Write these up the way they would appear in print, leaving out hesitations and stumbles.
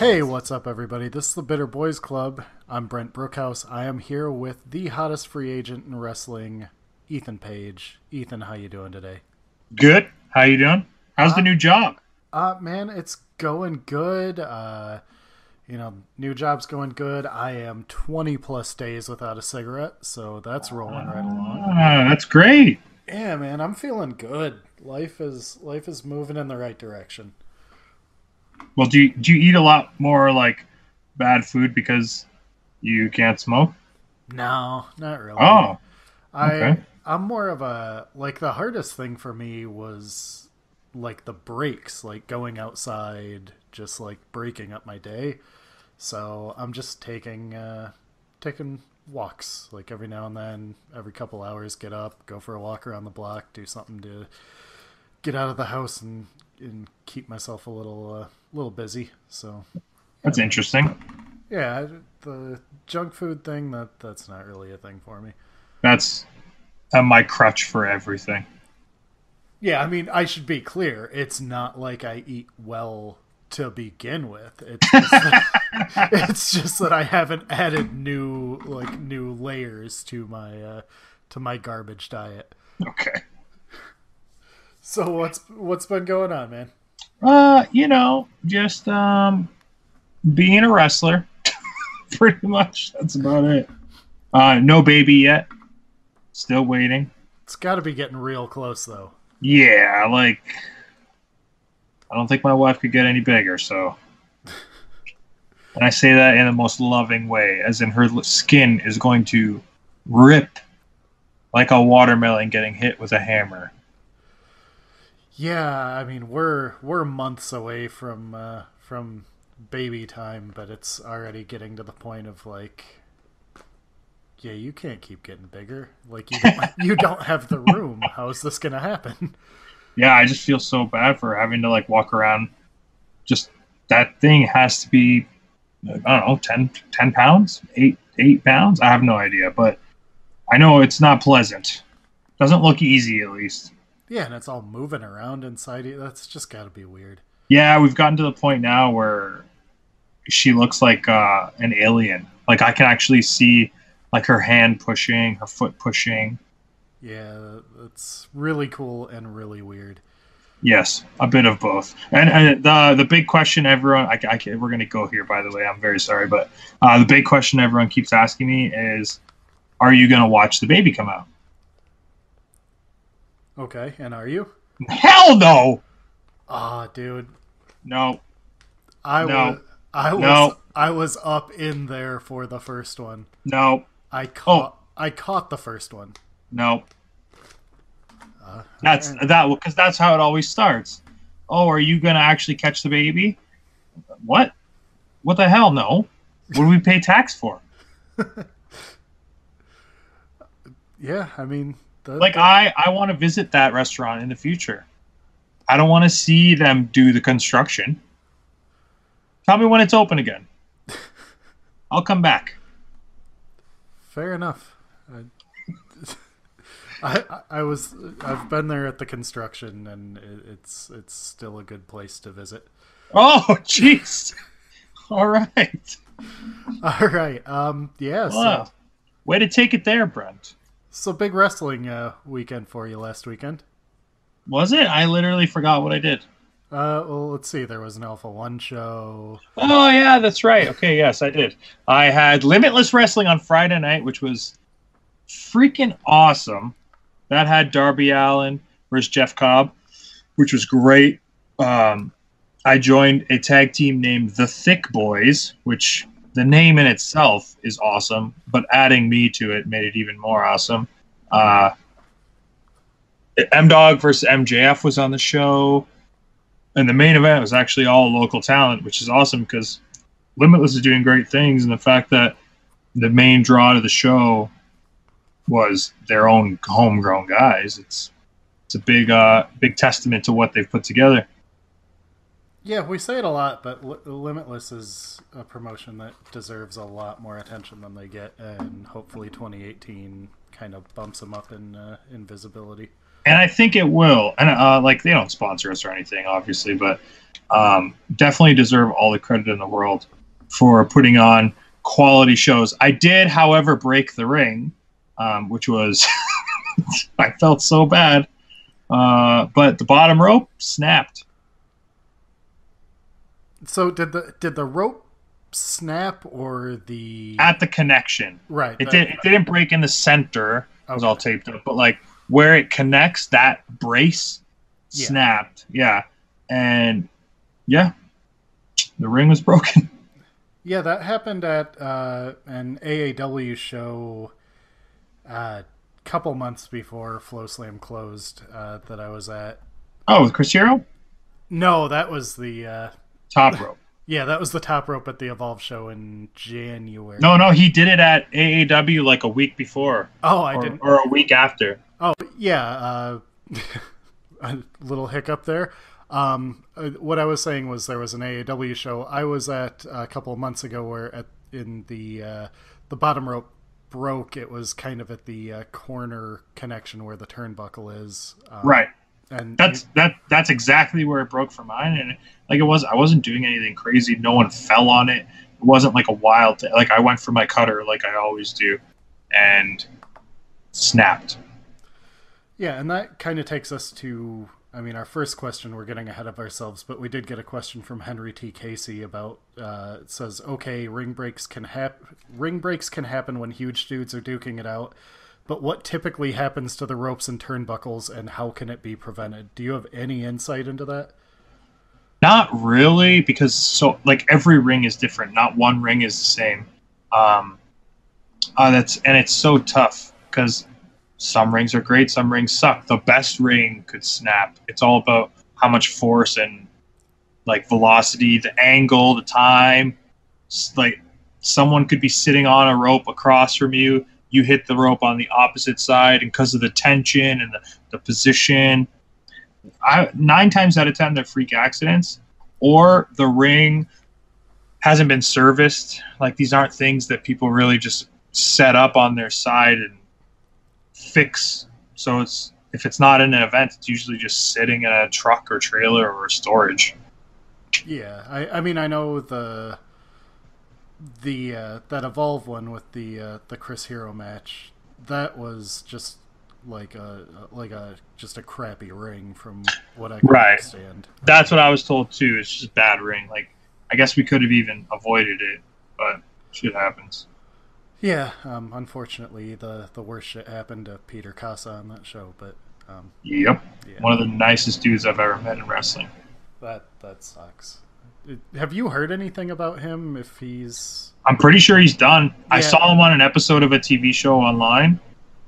Hey, what's up, everybody? This is the Bitter Boys Club. I'm Brent Brookhouse. I am here with the hottest free agent in wrestling, Ethan Page. Ethan, how you doing today? Good. How you doing? How's the Uh, new job? man, it's going good. New job's going good. I am 20 plus days without a cigarette, so that's rolling right along. That's great. Yeah, man, I'm feeling good. Life is moving in the right direction. Well, do you eat a lot more like bad food because you can't smoke? No, not really. Oh, okay. I'm more of a like the hardest thing for me was like the breaks, like going outside, just like breaking up my day. So I'm just taking walks like every now and then, every couple hours, get up, go for a walk around the block, do something to get out of the house and keep myself a little busy. So yeah, That's man. interesting. Yeah, the junk food thing that's not really a thing for me. That's my crutch for everything. Yeah, I mean, I should be clear. It's not like I eat well to begin with. It's just that I haven't added new layers to my garbage diet. Okay. So what's been going on, man? Just being a wrestler. Pretty much. That's about it. No baby yet. Still waiting. It's got to be getting real close though. Yeah, like I don't think my wife could get any bigger, so and I say that in the most loving way, as in her skin is going to rip like a watermelon getting hit with a hammer. Yeah, I mean we're months away from baby time, but it's already getting to the point of like, yeah, you can't keep getting bigger. Like you don't have the room. How is this gonna happen? Yeah, I just feel so bad for having to like walk around. Just that thing has to be, I don't know, 10 pounds, 8 pounds. I have no idea, but I know it's not pleasant. Doesn't look easy, at least. Yeah, and it's all moving around inside you. That's just got to be weird. Yeah, we've gotten to the point now where she looks like an alien. Like I can actually see like her hand pushing, her foot pushing. Yeah, it's really cool and really weird. Yes, a bit of both. And the big question everyone, we're going to go here. By the way, I'm very sorry, but the big question everyone keeps asking me is, are you going to watch the baby come out? Okay, and are you? Hell no, Ah, dude, no, I was no, I was no, I was up in there for the first one. no. I Oh caught the first one. no, All that's right. that because that's how it always starts. Oh, are you going to actually catch the baby? What? What the hell? No. What do we pay tax for? Yeah, I mean Like I want to visit that restaurant in the future. I don't want to see them do the construction. Tell me when it's open again. I'll come back. fair enough. I've been there at the construction, and it's still a good place to visit. Oh, jeez. All right. All right. Yeah. Wow. Way to take it there, Brent. So big wrestling weekend for you last weekend. Was it? I literally forgot what I did. Well, let's see. There was an Alpha One show. Oh, yeah, that's right. Okay, yes, I did. I had Limitless Wrestling on Friday night, which was freaking awesome. That had Darby Allin versus Jeff Cobb, which was great. Um, I joined a tag team named the Thick Boys, which the name in itself is awesome, but adding me to it made it even more awesome. Uh, M Dog versus MJF was on the show, and the main event was actually all local talent, which is awesome because Limitless is doing great things, and the fact that the main draw to the show was their own homegrown guys, it's a big testament to what they've put together. Yeah, we say it a lot, but Limitless is a promotion that deserves a lot more attention than they get, and hopefully 2018 kind of bumps them up in visibility. and I think it will. And like, they don't sponsor us or anything, obviously, but definitely deserve all the credit in the world for putting on quality shows. I did, however, break the ring, which was I felt so bad, but the bottom rope snapped. So did the rope snap, or the At the connection? Right. It didn't break in the center. It was all taped up, but like where it connects, that brace snapped. Yeah, and yeah, the ring was broken. Yeah, that happened at an AAW show a couple months before Flow Slam closed that I was at. Oh, with Chris Hero? No, that was the top rope. Yeah, that was the top rope at the Evolve show in January. No, he did it at AAW like a week before. Oh, I didn't. Or a week after. Oh, yeah. A little hiccup there. What I was saying was there was an AAW show I was at a couple of months ago where in the bottom rope broke. It was kind of at the corner connection where the turnbuckle is. Right. And that's exactly where it broke for mine. And like I wasn't doing anything crazy. No one fell on it. It wasn't like a wild thing. Like I went for my cutter like I always do, and snapped. Yeah, and that kind of takes us to, I mean, our first question. We're getting ahead of ourselves, but we did get a question from Henry T. Casey about. It says, "Okay, ring breaks can happen when huge dudes are duking it out, but what typically happens to the ropes and turnbuckles, and how can it be prevented? Do you have any insight into that?" Not really, because like every ring is different. Not one ring is the same. It's so tough because some rings are great, some rings suck. The best ring could snap. It's all about how much force and like velocity, the angle, the time. Like someone could be sitting on a rope across from you. You hit the rope on the opposite side, and because of the tension and the position, 9 times out of 10 they're freak accidents, or the ring hasn't been serviced. Like these aren't things that people really just set up on their side and fix. So if it's not in an event, it's usually just sitting in a truck or trailer or storage. Yeah, I mean, I know the that Evolve one with the Chris Hero match, that was just like just a crappy ring from what I could understand. That's what I was told too. It's just bad ring. Like I guess we could have even avoided it, but shit happens. Yeah, unfortunately, the worst shit happened to Peter Casa on that show. But yep, yeah. One of the nicest dudes I've ever met in wrestling. That sucks. Have you heard anything about him? If he's, I'm pretty sure he's done. Yeah. I saw him on an episode of a TV show online.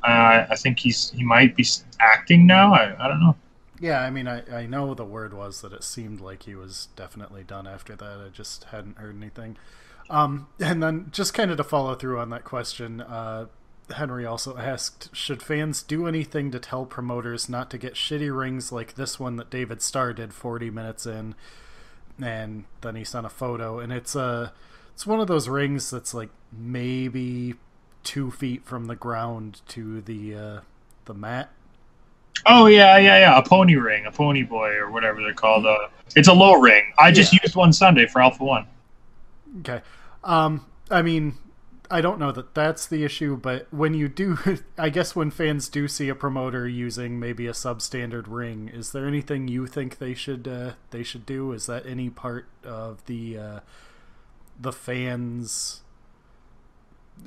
I think he might be acting now. I don't know. Yeah, I mean, I know the word was that it seemed like he was definitely done after that. I just hadn't heard anything. And then just kind of to follow through on that question, Henry also asked, should fans do anything to tell promoters not to get shitty rings like this one that David Starr did 40 minutes in? And then he sent a photo, and it's one of those rings that's like maybe 2 feet from the ground to the mat. Oh yeah, a pony ring, a pony boy, or whatever they're called. It's a low ring. I just used one Sunday for Alpha One. Okay, I mean, I don't know that that's the issue, but when you do, I guess when fans do see a promoter using maybe a substandard ring, is there anything you think they should do? Is that any part of the fans?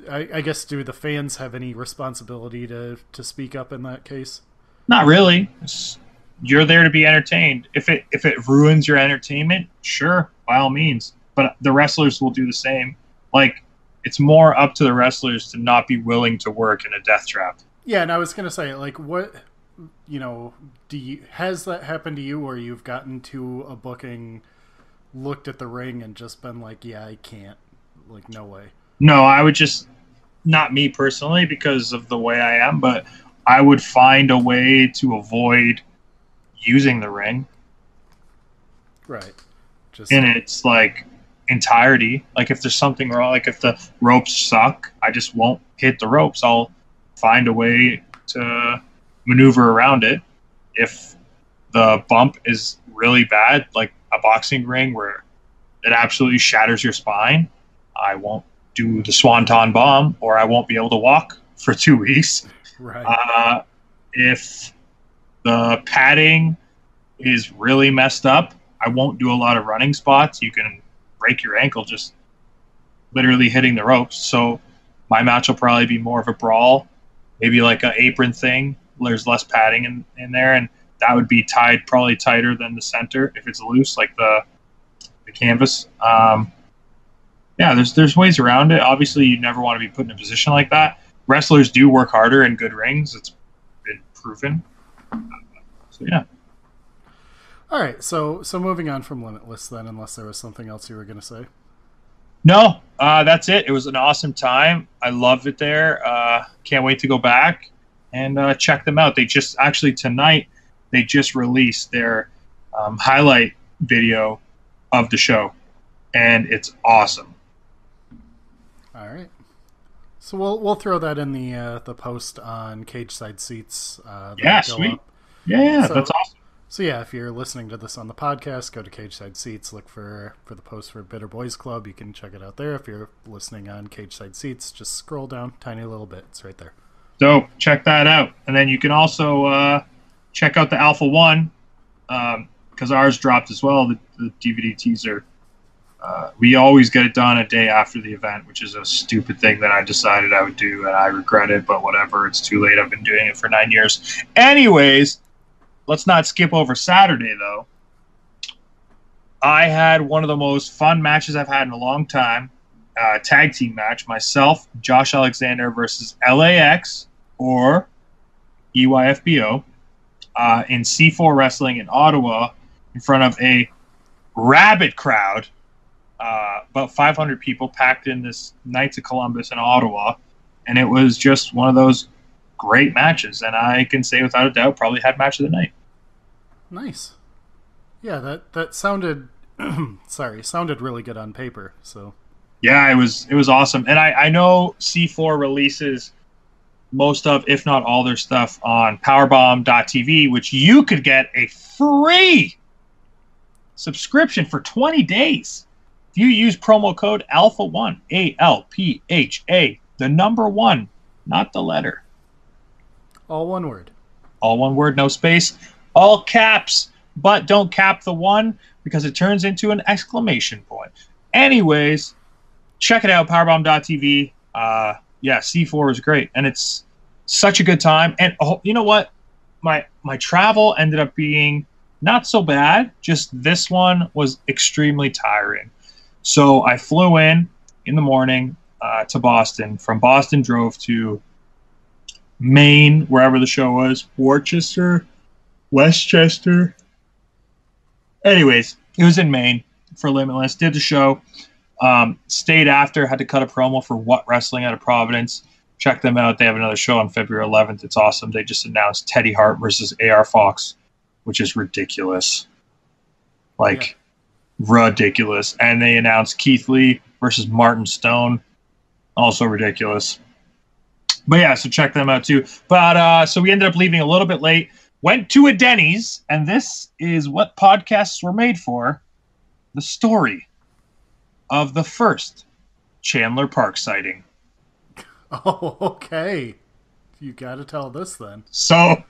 I guess, do the fans have any responsibility to speak up in that case? Not really. You're there to be entertained. If it ruins your entertainment, sure, by all means. But the wrestlers will do the same. Like, it's more up to the wrestlers to not be willing to work in a death trap. Yeah, and I was gonna say, like, what, has that happened to you where you've gotten to a booking, looked at the ring, and just been like, yeah, I can't, like, no way? No, I would just, not me personally because of the way I am, but I would find a way to avoid using the ring. Right. Just in its like entirety. Like if there's something wrong, like if the ropes suck, I just won't hit the ropes. I'll find a way to maneuver around it. If the bump is really bad, like a boxing ring where it absolutely shatters your spine, I won't do the Swanton bomb, or I won't be able to walk for 2 weeks. Right. If the padding is really messed up, I won't do a lot of running spots. You can break your ankle just literally hitting the ropes. So my match will probably be more of a brawl, maybe like an apron thing. There's less padding in there, and that would be tied probably tighter than the center if it's loose, like the canvas. Yeah, there's ways around it. Obviously, you never want to be put in a position like that. Wrestlers do work harder in good rings. It's been proven. So yeah. All right, so moving on from Limitless then, unless there was something else you were going to say. No, that's it. It was an awesome time. I love it there. Can't wait to go back and check them out. They just actually tonight they just released their highlight video of the show, and it's awesome. All right. So we'll throw that in the post on Cage Side Seats. Yeah, sweet. Up. Yeah, so, that's awesome. So yeah, if you're listening to this on the podcast, go to Cage Side Seats, look for the post for Bitter Boys Club. You can check it out there. If you're listening on Cage Side Seats, just scroll down tiny little bit. It's right there. So check that out. And then you can also check out the Alpha 1, because ours dropped as well, the DVD teaser. We always get it done a day after the event, which is a stupid thing that I decided I would do, and I regret it, but whatever. It's too late. I've been doing it for 9 years. Anyways, let's not skip over Saturday, though. I had one of the most fun matches I've had in a long time. Tag team match. Myself, Josh Alexander versus LAX, or EYFBO, in C4 Wrestling in Ottawa, in front of a rabid crowd. About 500 people packed in this Knights of Columbus in Ottawa, and it was just one of those great matches, and I can say without a doubt probably had match of the night. Nice. Yeah, that sounded sounded really good on paper. So yeah, it was awesome. And I know C4 releases most of, if not all, their stuff on powerbomb.tv, which you could get a free subscription for 20 days if you use promo code ALPHA1, ALPHA, the number 1, not the letter. All one word. All one word, no space. All caps, but don't cap the 1 because it turns into an exclamation point. Anyways, check it out, powerbomb.tv. Yeah, C4 is great, and it's such a good time. And you know what? My travel ended up being not so bad. Just this one was extremely tiring. So I flew in the morning to Boston. From Boston, drove to Maine, wherever the show was, Worcester, Westchester. Anyways, it was in Maine for Limitless. Did the show. Stayed after. Had to cut a promo for What Wrestling out of Providence. Check them out. They have another show on February 11th. It's awesome. They just announced Teddy Hart versus AR Fox, which is ridiculous. Ridiculous. And they announced Keith Lee versus Martin Stone. Also ridiculous. But yeah, so check them out too. But so we ended up leaving a little bit late. Went to a Denny's, and this is what podcasts were made for. The story of the first Chandler Park sighting. Oh, okay. You got to tell this then. So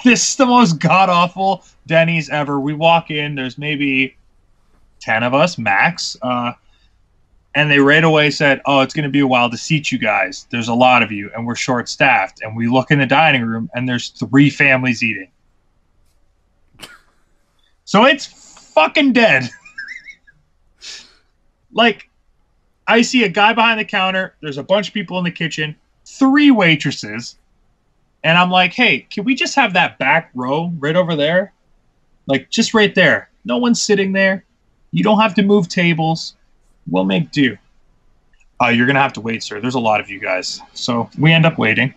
this is the most god-awful Denny's ever. We walk in, there's maybe 10 of us, max. And they right away said, oh, it's going to be a while to seat you guys. There's a lot of you, and we're short-staffed. And we look in the dining room, and there's 3 families eating. So it's fucking dead. I see a guy behind the counter. There's a bunch of people in the kitchen, 3 waitresses. And I'm like, hey, can we just have that back row right over there? Just right there. No one's sitting there. You don't have to move tables. We'll make do. You're going to have to wait, sir. There's a lot of you guys. So we end up waiting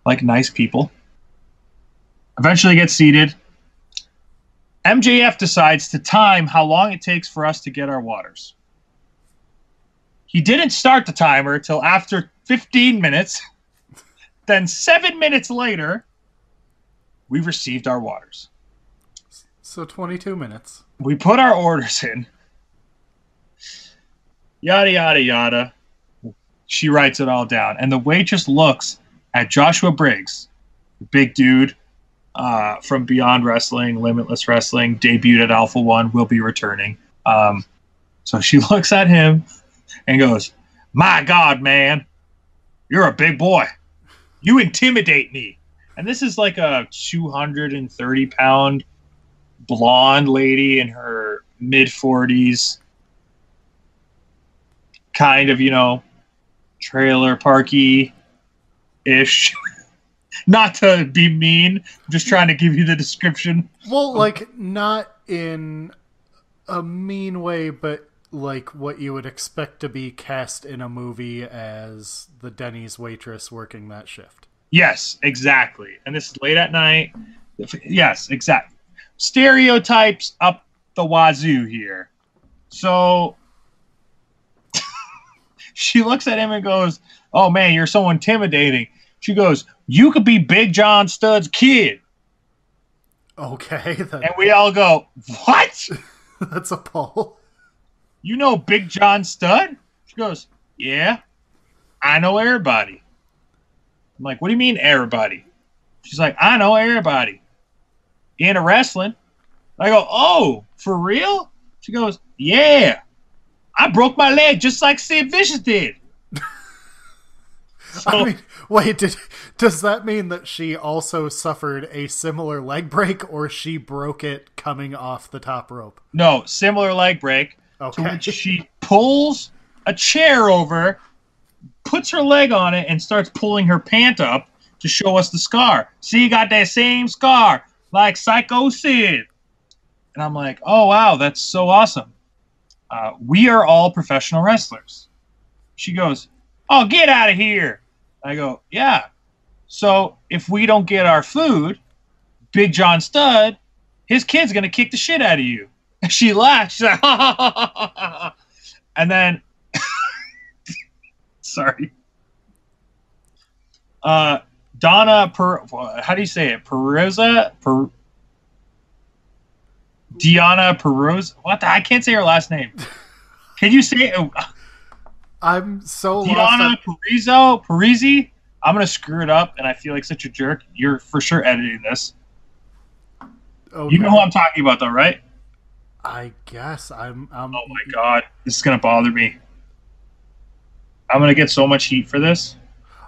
like nice people. Eventually get seated. MJF decides to time how long it takes for us to get our waters. He didn't start the timer till after 15 minutes. Then 7 minutes later, we've received our waters. So 22 minutes. We put our orders in. Yada, yada, yada. She writes it all down. And the waitress looks at Joshua Briggs, the big dude from Beyond Wrestling, Limitless Wrestling, debuted at Alpha One, will be returning. So she looks at him and goes, "My God, man, you're a big boy. You intimidate me." And this is like a 230-pound blonde lady in her mid-40s, kind of, trailer parky-ish. Not to be mean, I'm just trying to give you the description. Well, like, not in a mean way, but like what you would expect to be cast in a movie as the Denny's waitress working that shift. Yes, exactly. And this is late at night. Yes, exactly. Stereotypes up the wazoo here. So she looks at him and goes, "Oh man, you're so intimidating." She goes, "You could be Big John Studd's kid." Okay. And we all go, "What?" That's a poll. "You know Big John Studd?" She goes, "Yeah, I know everybody." I'm like, "What do you mean everybody?" She's like, "I know everybody into wrestling." I go, "Oh, for real?" She goes, "Yeah, I broke my leg just like Sid Vicious did." So, I mean, wait, does that mean that she also suffered a similar leg break, or she broke it coming off the top rope? no, similar leg break. Okay. To which she pulls a chair over, puts her leg on it, and starts pulling her pant up to show us the scar. "See, you got that same scar, like Psycho Sid." And I'm like, "Oh, wow, that's so awesome. We are all professional wrestlers." She goes, "Oh, get out of here." I go, "Yeah. So if we don't get our food, Big John Studd, his kid's going to kick the shit out of you." And she laughed. She's like, "Ha, ha, ha, ha, ha." And then, sorry. Donna, how do you say it? Perosa? Diana Perosa? What the? I can't say her last name. Can you say it? I'm so Diana Parisi. I'm gonna screw it up, and I feel like such a jerk. You're for sure editing this. Okay. You know who I'm talking about, though, right? I guess I'm. Oh my god, this is gonna bother me. I'm gonna get so much heat for this.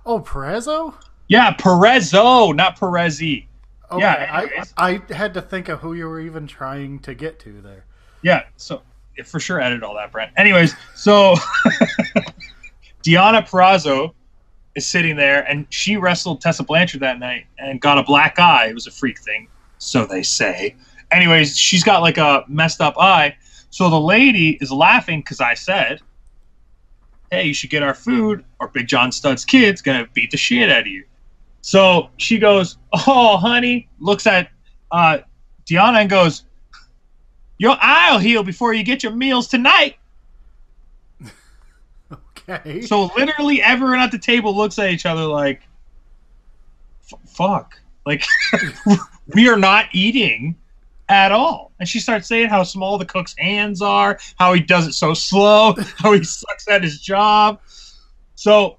Oh, Perezzo? Yeah, Perezzo, not Perezi. Okay, Yeah, I had to think of who you were even trying to get to there. Yeah, so for sure edit all that, Brent. Anyways, so Diana Perrazzo is sitting there, and she wrestled Tessa Blanchard that night and got a black eye. It was a freak thing, so they say. Anyways, she's got like a messed up eye. So the lady is laughing because I said, "Hey, you should get our food, or Big John Studd's kid's gonna beat the shit out of you." So she goes, "Oh, honey," looks at Diana and goes, "Your eye'll heal before you get your meals tonight." Okay. So literally everyone at the table looks at each other like, fuck. Like, we are not eating at all. And she starts saying how small the cook's hands are, how he does it so slow, how he sucks at his job. So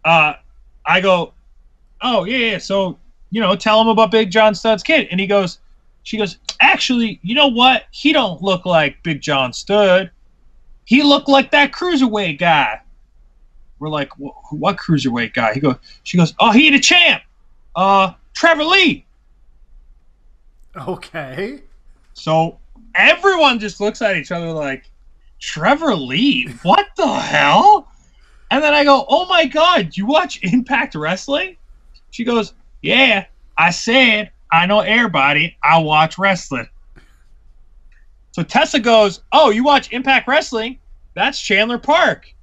I go, "Oh, yeah, so, tell him about Big John Studd's kid." And she goes, "Actually, you know what? He don't look like Big John Studd. He looked like that cruiserweight guy." We're like, "What cruiserweight guy?" She goes, "Oh, he the champ. Trevor Lee." Okay. So everyone just looks at each other like, "Trevor Lee? What the hell?" And then I go, "Oh my god, you watch Impact Wrestling?" She goes, "Yeah, I said I know everybody. I watch wrestling." So Tessa goes, "Oh, you watch Impact Wrestling? That's Chandler Park."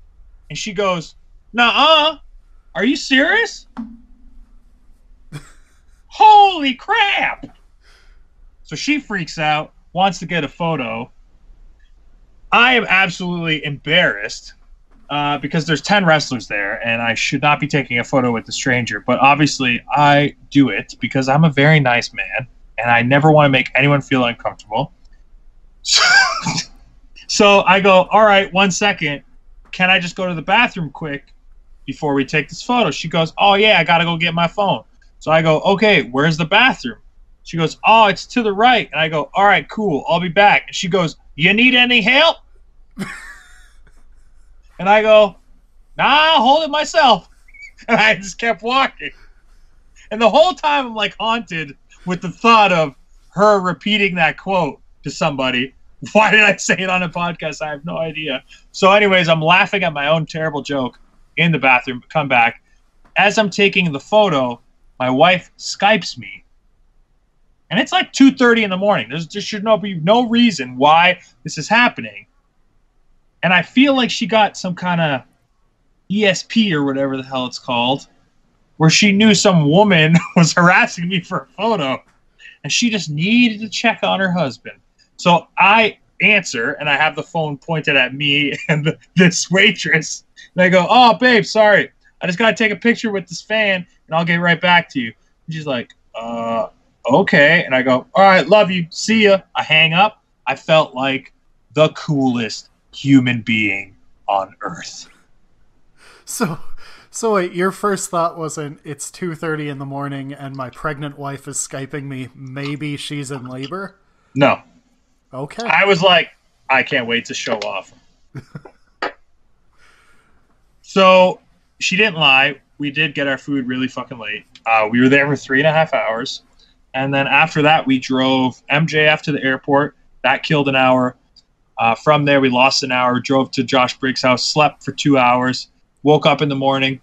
And she goes, "Nuh-uh. Are you serious?" Holy crap! So she freaks out, wants to get a photo. I am absolutely embarrassed. because there's 10 wrestlers there, and I should not be taking a photo with the stranger. But obviously, I do it because I'm a very nice man, and I never want to make anyone feel uncomfortable. So I go, all right, 1 second. Can I just go to the bathroom quick before we take this photo? She goes, oh, yeah, I got to go get my phone. So I go, okay, where's the bathroom? She goes, oh, it's to the right. And I go, all right, cool, I'll be back. And she goes, you need any help? And I go, nah, I'll hold it myself. And I just kept walking. And the whole time I'm like haunted with the thought of her repeating that quote to somebody. Why did I say it on a podcast? I have no idea. So anyways, I'm laughing at my own terrible joke in the bathroom, come back. As I'm taking the photo, my wife Skypes me. And it's like 2:30 in the morning. There should be no reason why this is happening. And I feel like she got some kind of ESP or whatever the hell it's called, where she knew some woman was harassing me for a photo, and she just needed to check on her husband. So I answer, and I have the phone pointed at me and this waitress. And I go, oh, babe, sorry. I just got to take a picture with this fan, and I'll get right back to you. And she's like, okay. And I go, all right, love you. See ya. I hang up. I felt like the coolest human being on earth. So wait, your first thought wasn't it's 2:30 in the morning and my pregnant wife is Skyping me, maybe she's in labor? No. Okay. I was like, I can't wait to show off. So she didn't lie. We did get our food really fucking late. We were there for 3.5 hours. And then after that, we drove MJF to the airport. That killed an hour. From there, we lost an hour, drove to Josh Briggs' house, slept for 2 hours, woke up in the morning.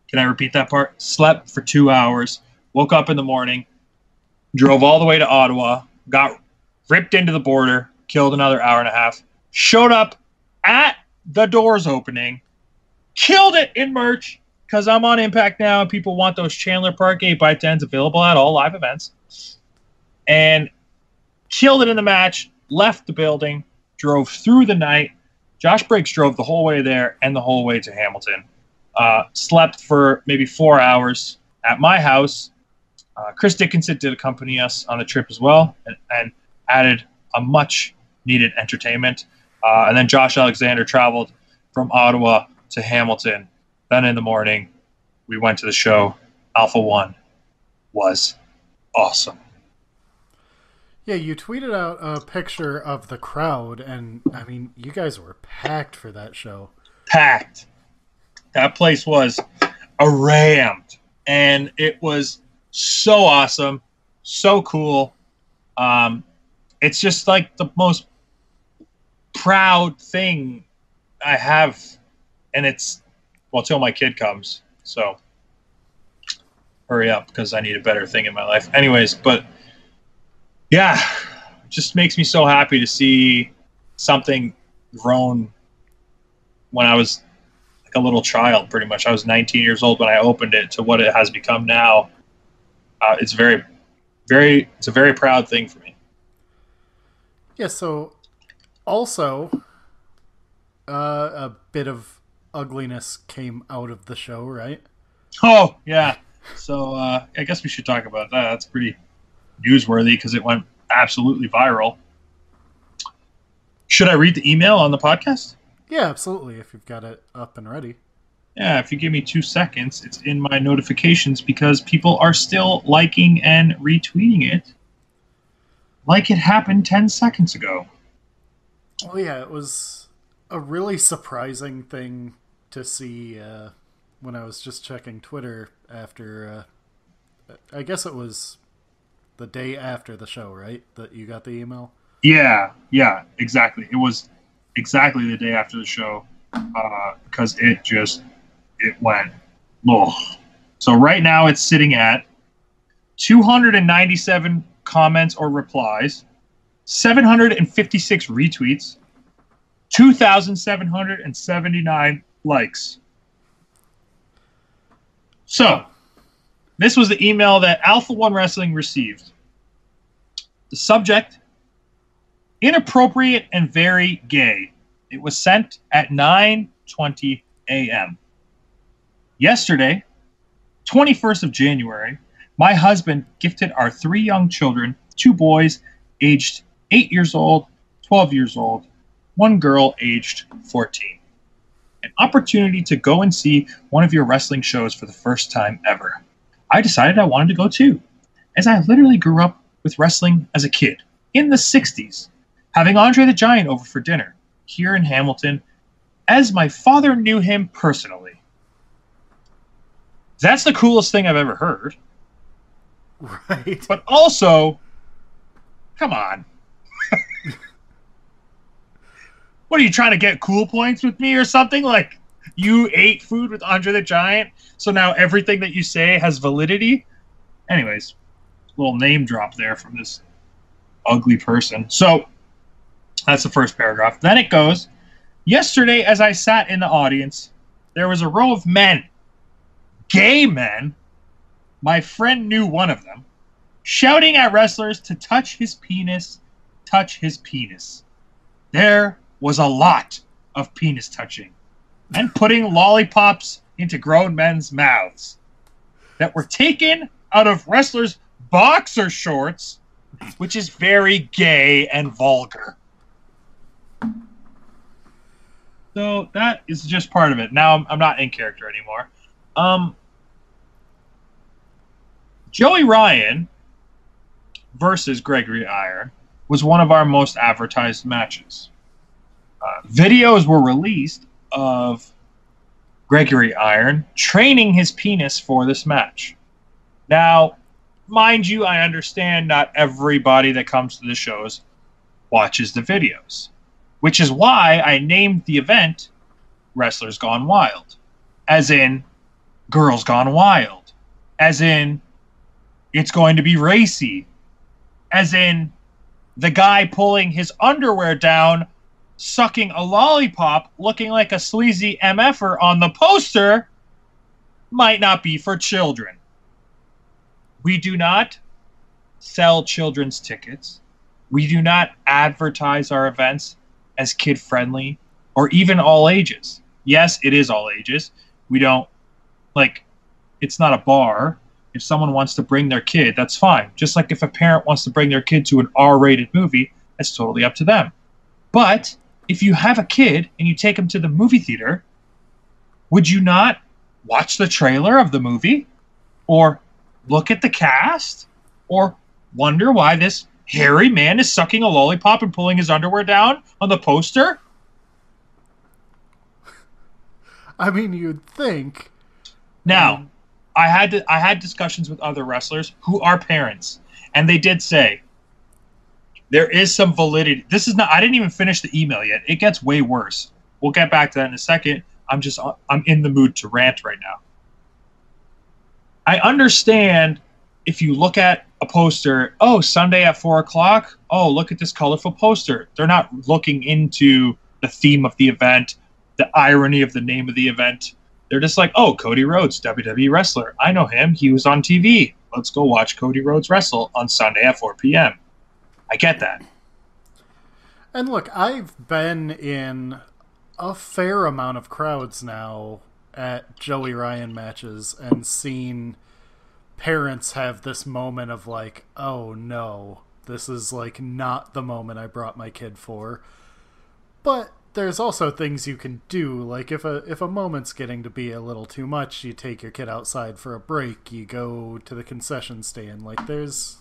Can I repeat that part? Slept for 2 hours, woke up in the morning, drove all the way to Ottawa, got ripped into the border, killed another hour and a half, showed up at the doors opening, killed it in merch, because I'm on Impact now and people want those Chandler Park 8x10s available at all live events, and killed it in the match, left the building, drove through the night. Josh Briggs drove the whole way there and the whole way to Hamilton. Slept for maybe 4 hours at my house. Chris Dickinson did accompany us on the trip as well and added a much-needed entertainment. And then Josh Alexander traveled from Ottawa to Hamilton. Then in the morning, we went to the show. Alpha One was awesome. Yeah, you tweeted out a picture of the crowd, and, I mean, you guys were packed for that show. Packed. That place was rammed, and it was so awesome, so cool. It's just like the most proud thing I have, and it's, well, till my kid comes, so hurry up, because I need a better thing in my life. Anyways, but yeah, it just makes me so happy to see something grown when I was like a little child, pretty much. I was 19 years old when I opened it to what it has become now. It's it's a very proud thing for me. Yeah, so also a bit of ugliness came out of the show, right? Oh, yeah. So I guess we should talk about that. That's pretty newsworthy because it went absolutely viral. Should I read the email on the podcast? Yeah, absolutely, if you've got it up and ready. Yeah, if you give me 2 seconds, it's in my notifications because people are still liking and retweeting it like it happened 10 seconds ago. Oh yeah, it was a really surprising thing to see when I was just checking Twitter after, I guess it was the day after the show, right? That you got the email? Yeah, exactly. It was exactly the day after the show because it went, ugh. So right now it's sitting at 297 comments or replies, 756 retweets, 2,779 likes. So, this was the email that Alpha One Wrestling received. The subject, inappropriate and very gay. It was sent at 9 12:20 a.m. Yesterday, 21st of January, my husband gifted our 3 young children, 2 boys aged 8 years old, 12 years old, 1 girl aged 14, an opportunity to go and see one of your wrestling shows for the first time ever. I decided I wanted to go too, as I literally grew up with wrestling as a kid in the 60s, having Andre the Giant over for dinner here in Hamilton, as my father knew him personally. That's the coolest thing I've ever heard. Right. But also, come on. What, are you trying to get cool points with me or something? Like, you ate food with Andre the Giant, so now everything that you say has validity? Anyways, little name drop there from this ugly person. So, that's the first paragraph. Then it goes, yesterday as I sat in the audience, there was a row of men, gay men, my friend knew one of them, shouting at wrestlers to touch his penis, touch his penis. There was a lot of penis touching and putting lollipops into grown men's mouths that were taken out of wrestlers' boxer shorts, which is very gay and vulgar. So that is just part of it. Now I'm not in character anymore. Joey Ryan versus Gregory Iron was one of our most advertised matches. Videos were released of Gregory Iron training his penis for this match. Now, mind you, I understand not everybody that comes to the shows watches the videos, which is why I named the event Wrestlers Gone Wild, as in Girls Gone Wild, as in it's going to be racy, as in the guy pulling his underwear down, sucking a lollipop, looking like a sleazy MFer on the poster, might not be for children. We do not sell children's tickets. We do not advertise our events as kid-friendly or even all ages. Yes, it is all ages. We don't, like, it's not a bar. If someone wants to bring their kid, that's fine. Just like if a parent wants to bring their kid to an R-rated movie, that's totally up to them. But if you have a kid and you take them to the movie theater, would you not watch the trailer of the movie? Or look at the cast? Or wonder why this hairy man is sucking a lollipop and pulling his underwear down on the poster? I mean, you'd think. Now, I had discussions with other wrestlers who are parents, and they did say there is some validity. This is not. I didn't even finish the email yet. It gets way worse. We'll get back to that in a second. I'm in the mood to rant right now. I understand if you look at a poster, oh, Sunday at 4:00. Oh, look at this colorful poster. They're not looking into the theme of the event, the irony of the name of the event. They're just like, oh, Cody Rhodes, WWE wrestler. I know him. He was on TV. Let's go watch Cody Rhodes wrestle on Sunday at 4 p.m. I get that. And look, I've been in a fair amount of crowds now at Joey Ryan matches and seen parents have this moment of like, oh no, this is like not the moment I brought my kid for. But there's also things you can do, like if a moment's getting to be a little too much, you take your kid outside for a break, you go to the concession stand, like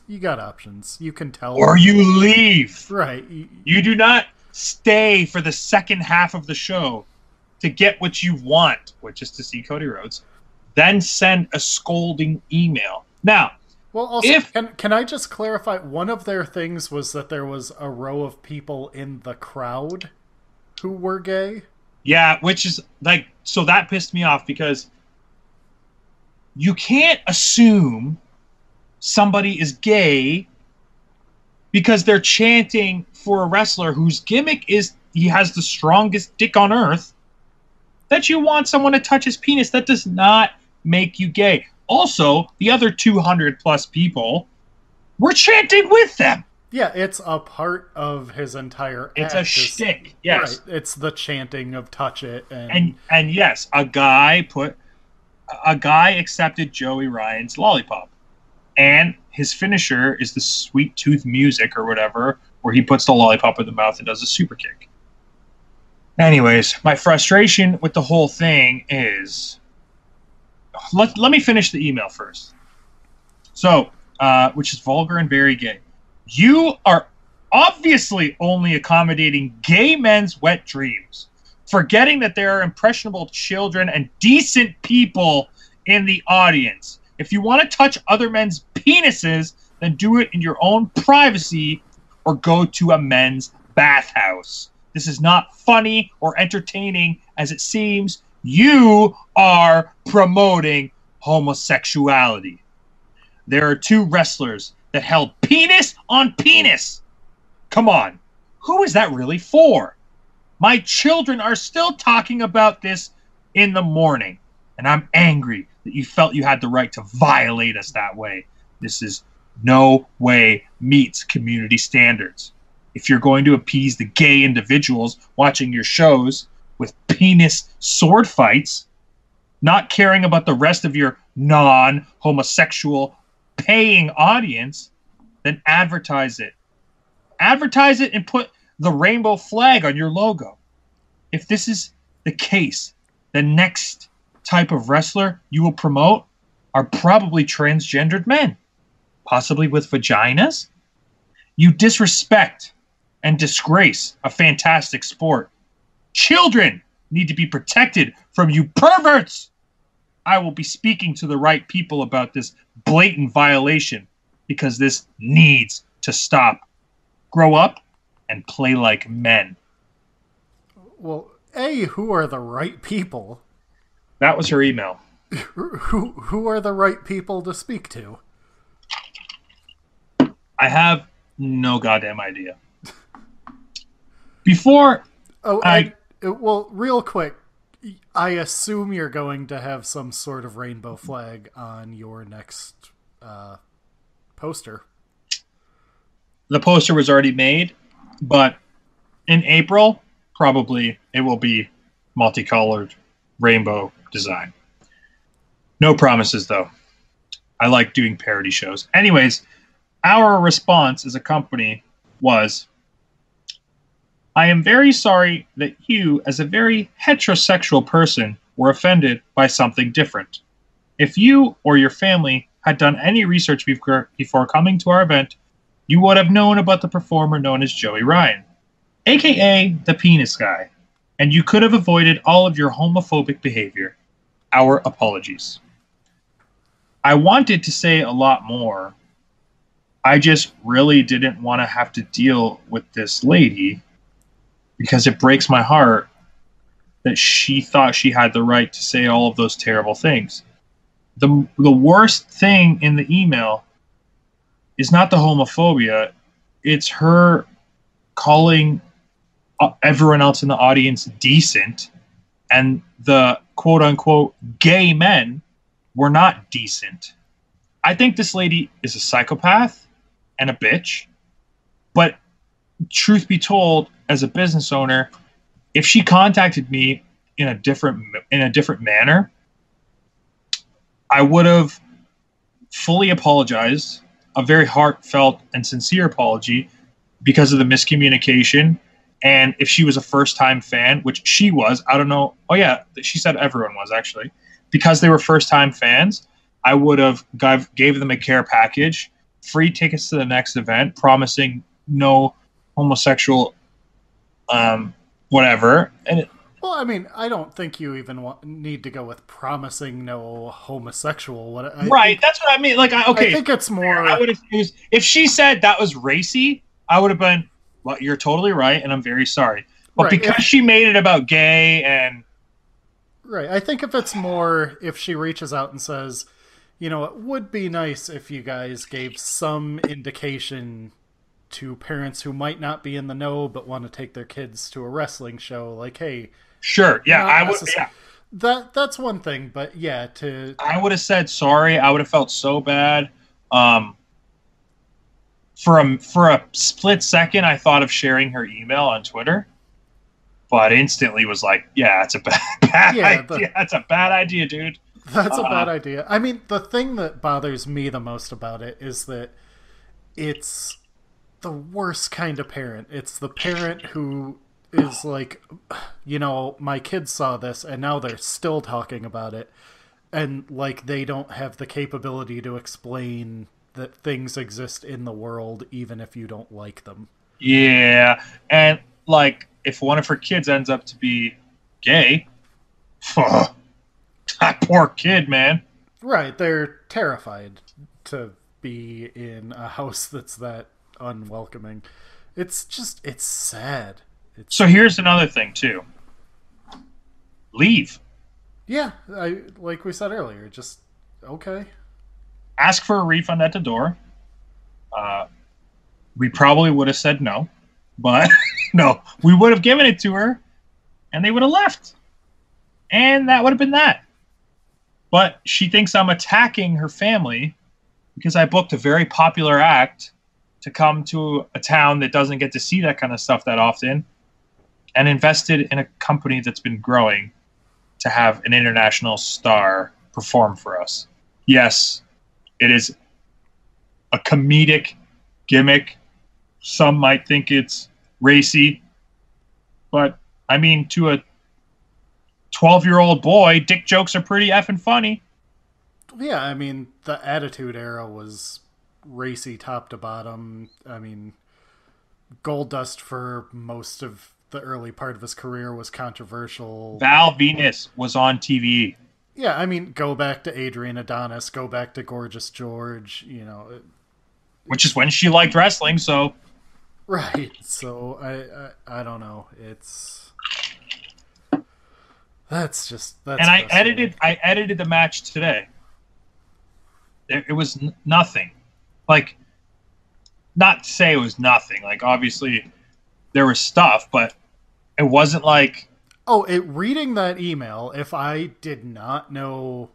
you got options. You can tell or you leave. Right. You do not stay for the second half of the show to get what you want, which is to see Cody Rhodes, then send a scolding email. Now, well, also, can I just clarify, one of their things was that there was a row of people in the crowd who were gay? Yeah, which is like, so that pissed me off because you can't assume somebody is gay because they're chanting for a wrestler whose gimmick is he has the strongest dick on earth, that you want someone to touch his penis. That does not make you gay. Also, the other 200 plus people were chanting with them. Yeah, it's a part of his entire It's act. a shtick. Yes. Right. It's the chanting of "touch it" And yes, a guy accepted Joey Ryan's lollipop, and his finisher is the sweet tooth music or whatever, where he puts the lollipop in the mouth and does a super kick. Anyways, my frustration with the whole thing is, let me finish the email first. So, which is vulgar and very gay. You are obviously only accommodating gay men's wet dreams, forgetting that there are impressionable children and decent people in the audience. If you want to touch other men's penises, then do it in your own privacy or go to a men's bathhouse. This is not funny or entertaining as it seems. You are promoting homosexuality. There are two wrestlers that held penis on penis. Come on. Who is that really for? My children are still talking about this in the morning, and I'm angry that you felt you had the right to violate us that way. This is no way meets community standards. If you're going to appease the gay individuals watching your shows with penis sword fights, not caring about the rest of your non-homosexual paying audience, then advertise it. Advertise it and put the rainbow flag on your logo. If this is the case, the next type of wrestler you will promote are probably transgendered men, possibly with vaginas. You disrespect and disgrace a fantastic sport. Children need to be protected from you perverts. I will be speaking to the right people about this blatant violation because this needs to stop. Grow up and play like men. Well, who are the right people? That was her email. Who are the right people to speak to? I have no goddamn idea. Before well, real quick, I assume you're going to have some sort of rainbow flag on your next poster. The poster was already made, but in April, probably it will be multicolored rainbow design. No promises, though. I like doing parody shows. Anyways, our response as a company was, I am very sorry that you, as a very heterosexual person, were offended by something different. If you or your family had done any research before coming to our event, you would have known about the performer known as Joey Ryan, aka the penis guy, and you could have avoided all of your homophobic behavior. Our apologies. I wanted to say a lot more. I just really didn't want to have to deal with this lady because it breaks my heart that she thought she had the right to say all of those terrible things. The worst thing in the email is not the homophobia, it's her calling everyone else in the audience decent, and the quote-unquote gay men were not decent. I think this lady is a psychopath and a bitch, but truth be told, as a business owner, if she contacted me in a different manner, I would have fully apologized, a very heartfelt and sincere apology because of the miscommunication. And if she was a first-time fan, which she was, I don't know. Oh, yeah, she said everyone was, actually. Because they were first-time fans, I would have gave them a care package, free tickets to the next event, promising no homosexual whatever. And well, I mean, I don't think you even need to go with promising no homosexual. Right, that's what I mean. Like, okay, I think it's more. I would have used, if she said that was racy, I would have been, well, you're totally right, and I'm very sorry. But right, because she made it about gay and right, I think if it's more, if she reaches out and says, you know, it would be nice if you guys gave some indication to parents who might not be in the know but want to take their kids to a wrestling show, like, hey, sure, yeah, I would, yeah. That's one thing, but yeah, I would have said sorry. I would have felt so bad For a split second, I thought of sharing her email on Twitter, but instantly was like, yeah, it's a bad Yeah, idea. That's a bad idea, dude. that's a bad idea. I mean, the thing that bothers me the most about it is that it's the worst kind of parent. It's the parent who is like, my kids saw this and now they're still talking about it. And like they don't have the capability to explain that things exist in the world even if you don't like them. Yeah, and like if one of her kids ends up to be gay, that poor kid, man. Right, they're terrified to be in a house that's that unwelcoming. It's sad. So here's another thing too. Leave. Yeah, like we said earlier, just okay. Ask for a refund at the door. We probably would have said no, but no, we would have given it to her, and they would have left, and that would have been that. But she thinks I'm attacking her family because I booked a very popular act to come to a town that doesn't get to see that kind of stuff that often, and invested in a company that's been growing to have an international star perform for us. Yes, it is a comedic gimmick. Some might think it's racy, but I mean, to a 12-year-old boy, dick jokes are pretty effing funny. Yeah, I mean, the Attitude Era was racy top to bottom. I mean, Goldust for most of the early part of his career was controversial. Val Venus was on TV. Yeah, I mean, go back to Adrian Adonis, go back to Gorgeous George, Which is when she liked wrestling, so... Right, so I don't know. That's and I edited the match today. It was nothing. Like, not to say it was nothing. Like, obviously, there was stuff, but it wasn't like... Oh, reading that email, if I did not know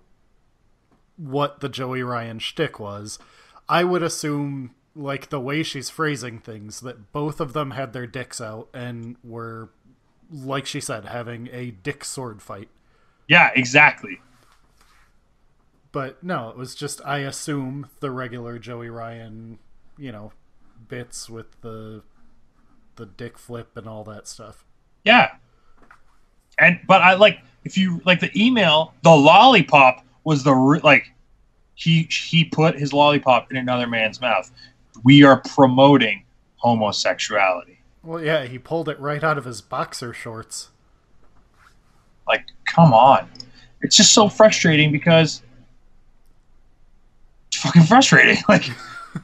what the Joey Ryan shtick was, I would assume, like, the way she's phrasing things, that both of them had their dicks out and were, like she said, having a dick sword fight. Yeah, exactly. But no, it was just, I assume, the regular Joey Ryan, bits with the dick flip and all that stuff. Yeah. But I like, if you like the email, the lollipop was he put his lollipop in another man's mouth. We are promoting homosexuality. Well, yeah, he pulled it right out of his boxer shorts. Like, come on. It's just so frustrating because it's fucking frustrating. Like,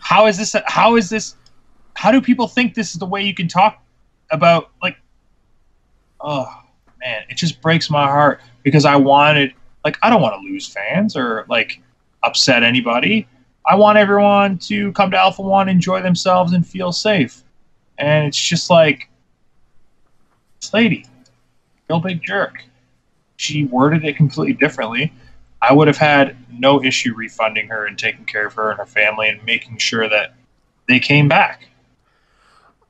how do people think this is the way you can talk about, like, oh man, it just breaks my heart because I don't want to lose fans or like upset anybody. I want everyone to come to Alpha One, enjoy themselves, and feel safe. And it's just like, this lady, real big jerk. She worded it completely differently. I would have had no issue refunding her and taking care of her and her family and making sure that they came back.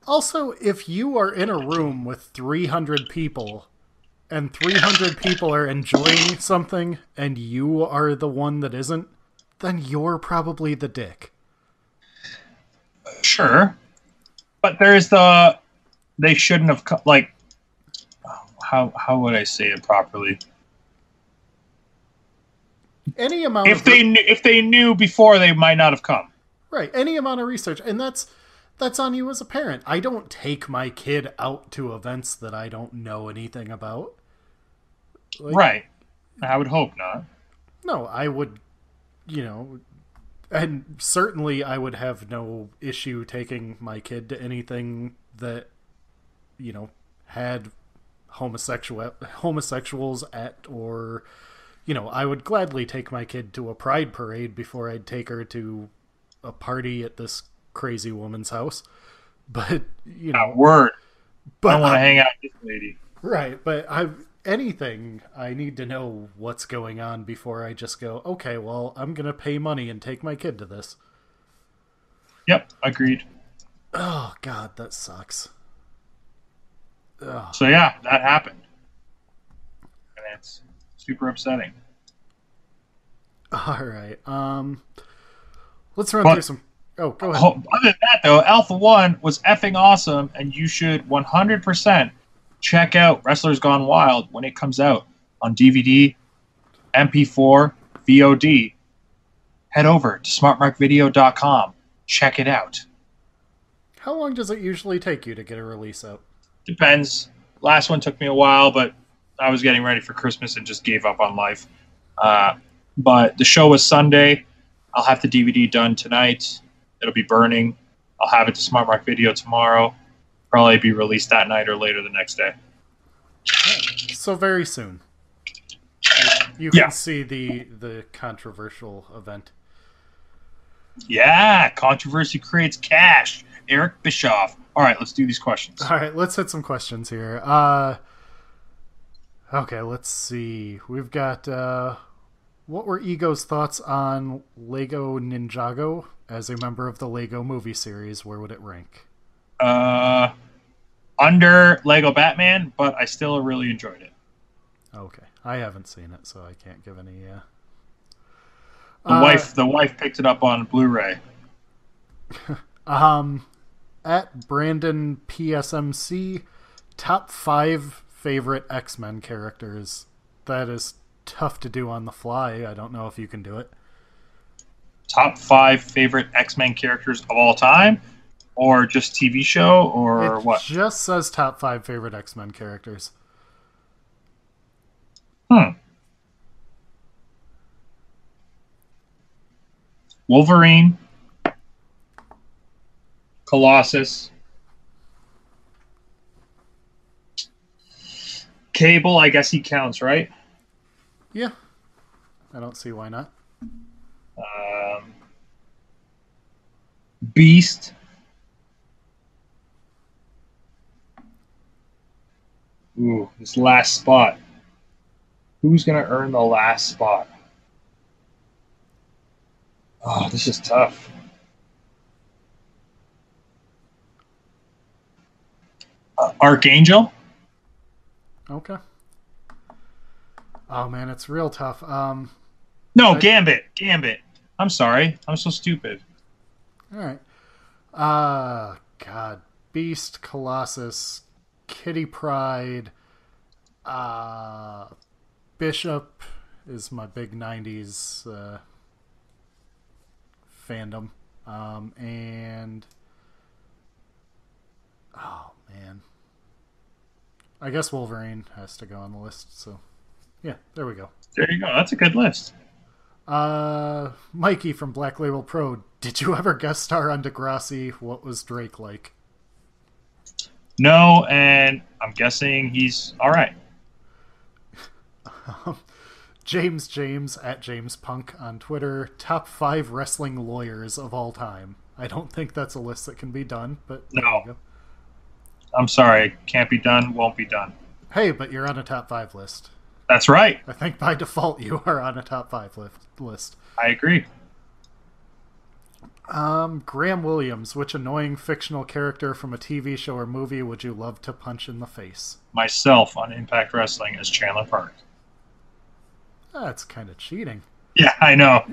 Also, if you are in a room with 300 people and 300 people are enjoying something and you are the one that isn't, then you're probably the dick. Sure. But there's they shouldn't have, like, how would I say it properly? Any amount if they knew before, they might not have come. Right, any amount of research, and that's on you as a parent. I don't take my kid out to events that I don't know anything about. Like, right. I would hope not. No, I would, and certainly I would have no issue taking my kid to anything that, had homosexuals at, or, I would gladly take my kid to a pride parade before I'd take her to a party at this crazy woman's house. But, word. But I want to hang out with this lady. Right, but anything, I need to know what's going on before I just go, okay, well, I'm going to pay money and take my kid to this. Yep, agreed. Oh God, that sucks. Ugh. So yeah, that happened, and it's super upsetting. All right. Let's run through But some. Oh, go ahead. other than that, though, Alpha One was effing awesome, and you should 100% check out Wrestlers Gone Wild when it comes out on DVD, MP4, VOD. Head over to smartmarkvideo.com. Check it out. How long does it usually take you to get a release out? Depends. Last one took me a while, but I was getting ready for Christmas and just gave up on life. But the show was Sunday. I'll have the DVD done tonight. It'll be burning. I'll have it to Smart Mark Video tomorrow. Probably be released that night or later the next day. So very soon. You can see the controversial event. Yeah, controversy creates cash. Eric Bischoff. All right, let's do these questions. All right, let's hit some questions here. Okay, let's see. We've got what were Ego's thoughts on Lego Ninjago as a member of the Lego movie series? Where would it rank? Under Lego Batman, but I still really enjoyed it. Okay, I haven't seen it, so I can't give any. The wife picked it up on Blu-ray. At Brandon PSMC, top 5 favorite X-Men characters. That is tough to do on the fly. I don't know if you can do it. Top 5 favorite X-Men characters of all time, or just TV show, or what? It just says top 5 favorite X-Men characters. Wolverine, Colossus, Cable. I guess he counts, right? Yeah, I don't see why not. Beast. Ooh, this last spot. Who's going to earn the last spot? Oh, this is tough. Archangel? Okay. Oh, man, it's real tough. No, Gambit. Gambit. I'm sorry. I'm so stupid. All right. God. Beast, Colossus, Kitty Pryde, Bishop is my big 90s fandom. And oh man, I guess Wolverine has to go on the list. So yeah, there we go. There you go. That's a good list. Mikey from Black Label Pro, did you ever guest star on Degrassi? What was Drake like? No, and I'm guessing he's all right. James at James Punk on Twitter, top 5 wrestling lawyers of all time. I don't think that's a list that can be done, but there you go. I'm sorry, can't be done, won't be done. Hey, but you're on a top 5 list. That's right. I think by default you are on a top 5 list. I agree. Graham Williams, which annoying fictional character from a TV show or movie would you love to punch in the face? Myself on Impact Wrestling as Chandler Park. That's kind of cheating. Yeah, I know.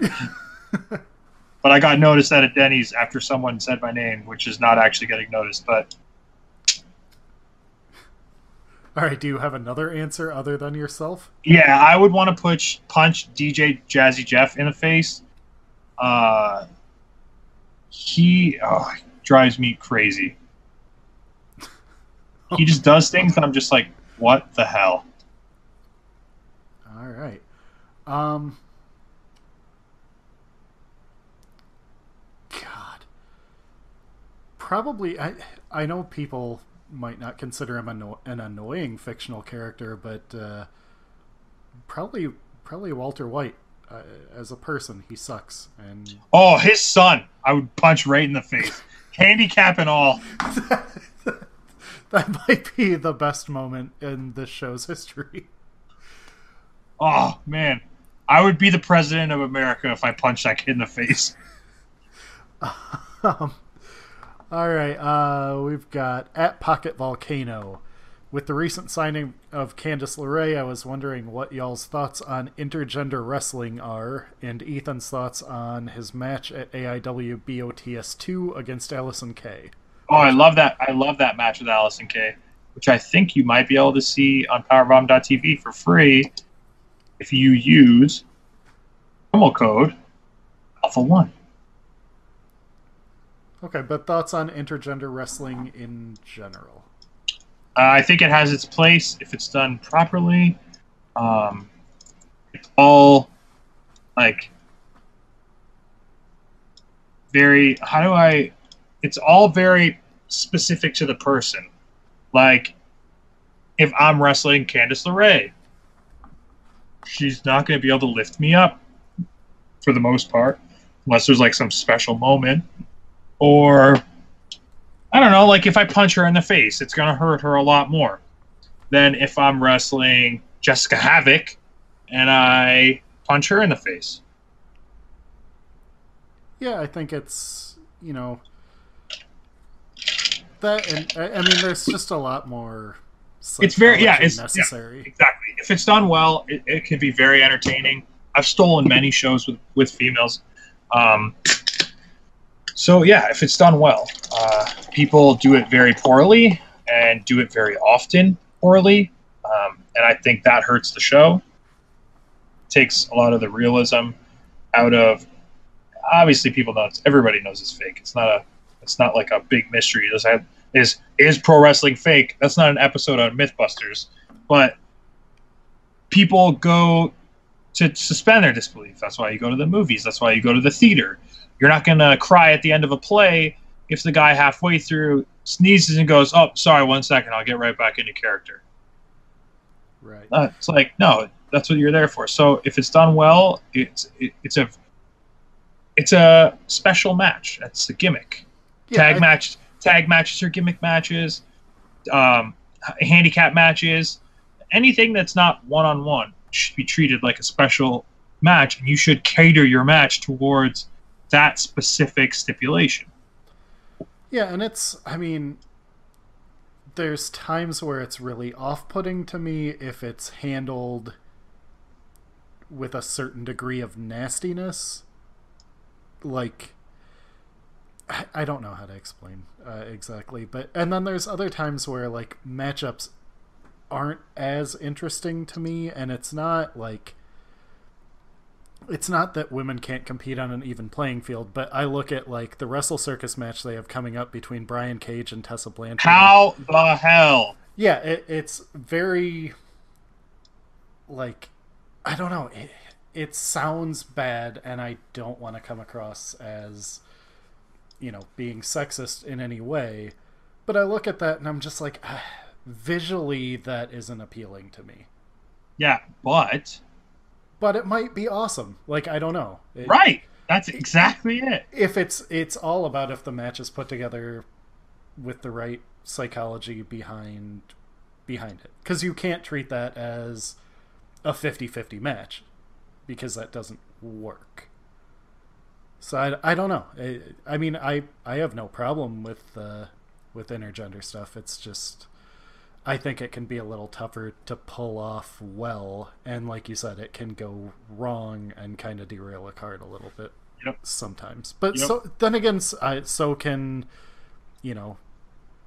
But I got noticed at a Denny's after someone said my name, which is not actually getting noticed, but... All right, do you have another answer other than yourself? Yeah, I would want to punch DJ Jazzy Jeff in the face. He drives me crazy. He just does things that I'm just like, what the hell? All right. God. Probably, I know people might not consider him an annoying fictional character, but probably Walter White. As a person, he sucks. And his son, I would punch right in the face, handicap and all. That might be the best moment in this show's history. Oh man, I would be the president of America if I punched that kid in the face. All right, we've got at Pocket Volcano. With the recent signing of Candice LeRae, I was wondering what y'all's thoughts on intergender wrestling are, and Ethan's thoughts on his match at AIW BOTS 2 against Allison Kay. Oh, I love that. I love that match with Allison Kay, which I think you might be able to see on powerbomb.tv for free if you use promo code Alpha1. Okay, but thoughts on intergender wrestling in general? I think it has its place if it's done properly. It's all like very. How do I? It's all very specific to the person. Like, if I'm wrestling Candice LeRae, she's not going to be able to lift me up for the most part, unless there's like some special moment. Or, I don't know, like if I punch her in the face, it's going to hurt her a lot more than if I'm wrestling Jessica Havoc and I punch her in the face. Yeah, I think it's, that, and I mean, there's just a lot more. It's very, it's necessary. Yeah, exactly. If it's done well, it can be very entertaining. I've stolen many shows with females. So yeah, if it's done well, people do it very poorly and do it very often poorly, and I think that hurts the show. Takes a lot of the realism out of. Obviously, people know everybody knows it's fake. It's not like a big mystery. Is pro wrestling fake? That's not an episode on MythBusters, but people go to suspend their disbelief. That's why you go to the movies. That's why you go to the theater. You're not going to cry at the end of a play if the guy halfway through sneezes and goes, "Oh, sorry, 1 second, I'll get right back into character." Right. It's like, no, that's what you're there for. So if it's done well, it's a special match. That's the gimmick. Yeah, tag matches are gimmick matches. Handicap matches. Anything that's not one-on-one should be treated like a special match, and you should cater your match towards that specific stipulation. Yeah, and there's times where it's really off-putting to me if it's handled with a certain degree of nastiness. Like, I don't know how to explain exactly, and then there's other times where like matchups aren't as interesting to me, and it's not that women can't compete on an even playing field, but I look at like the Wrestle Circus match they have coming up between Brian Cage and Tessa Blanchard. How the hell? Yeah, it's very like, I don't know. It sounds bad, and I don't want to come across as, being sexist in any way. But I look at that and I'm just like, visually, that isn't appealing to me. Yeah, but it might be awesome. Like, I don't know. Right. That's exactly it. If it's all about if the match is put together with the right psychology behind it. Because you can't treat that as a 50-50 match, because that doesn't work. So I don't know. I mean, I have no problem with intergender stuff. It's just, I think it can be a little tougher to pull off well, and like you said, it can go wrong and kind of derail a card a little bit sometimes. But so then again, so can,